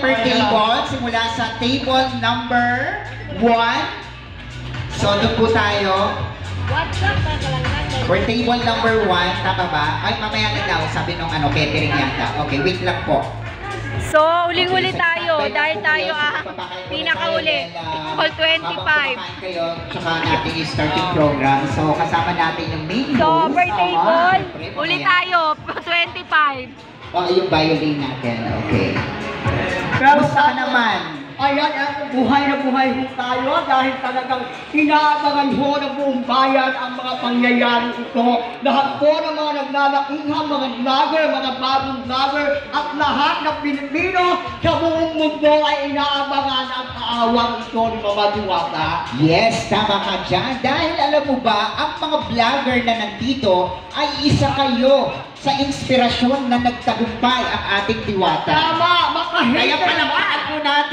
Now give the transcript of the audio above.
per table, simula sa table number 1. So, doon po tayo. For table number 1, tama ba? Ay, mamaya na daw, sabi nung catering yata. Okay, wait lang po. So, uling-uli tayo dahil tayo pinakauli. Call 25. Kayo, tsaka natin yung starting program. So, kasama natin yung main host. So, per table, uli tayo, 25. Yung violin natin. Okay. Kamusta ka naman? Ayan, buhay na buhay ho tayo dahil talagang inaabangan ho ng buong bayan ang mga pangyayari ito. Lahat po ng mga nagnanakihang, mga vlogger, mga bagong vlogger, at lahat ng Pilipino sa buong mundo ay inaabangan ang kaawang ito ni Mama Diwata. Yes, tama ka dyan. Dahil alam mo ba, ang mga vlogger na nandito ay isa kayo sa inspirasyon na nagtagumpay ang ating Diwata. Tama, Kaya palamaan po natin